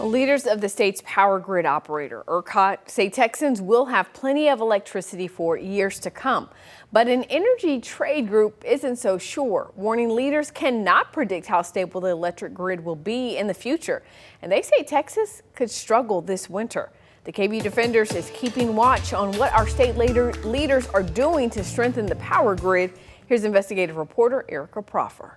Leaders of the state's power grid operator, ERCOT, say Texans will have plenty of electricity for years to come. But an energy trade group isn't so sure, warning leaders cannot predict how stable the electric grid will be in the future. And they say Texas could struggle this winter. The KVUE Defenders is keeping watch on what our state leaders are doing to strengthen the power grid. Here's investigative reporter Erica Proffer.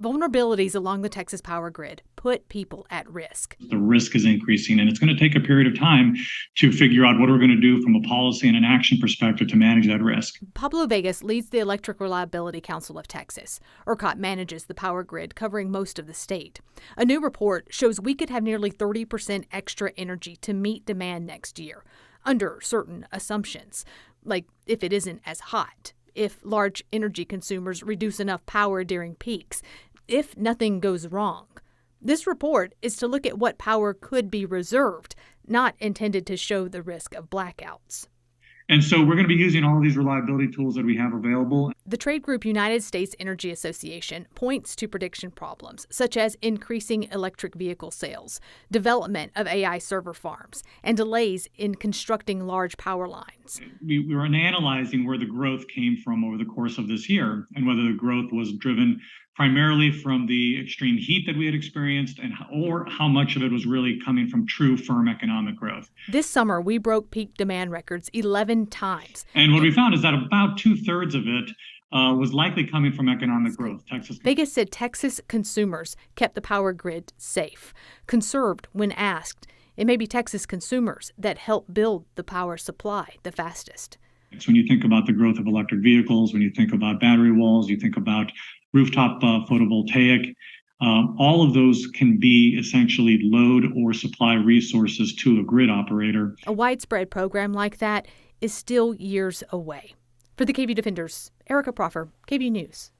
Vulnerabilities along the Texas power grid put people at risk. The risk is increasing, and it's going to take a period of time to figure out what we're going to do from a policy and an action perspective to manage that risk. Pablo Vegas leads the Electric Reliability Council of Texas. ERCOT manages the power grid covering most of the state. A new report shows we could have nearly 30% extra energy to meet demand next year, under certain assumptions, like if it isn't as hot, if large energy consumers reduce enough power during peaks, if nothing goes wrong. This report is to look at what power could be reserved, not intended to show the risk of blackouts. And so we're going to be using all of these reliability tools that we have available. The trade group United States Energy Association points to prediction problems, such as increasing electric vehicle sales, development of AI server farms, and delays in constructing large power lines. We were analyzing where the growth came from over the course of this year and whether the growth was driven primarily from the extreme heat that we had experienced or how much of it was really coming from true firm economic growth. This summer, we broke peak demand records 11 times. And what we found is that about 2/3 of it was likely coming from economic growth. Vegas said Texas consumers kept the power grid safe, conserved when asked. It may be Texas consumers that help build the power supply the fastest. So when you think about the growth of electric vehicles, when you think about battery walls, you think about rooftop photovoltaic, all of those can be essentially load or supply resources to a grid operator. A widespread program like that is still years away. For the KVUE Defenders, Erica Proffer, KVUE News.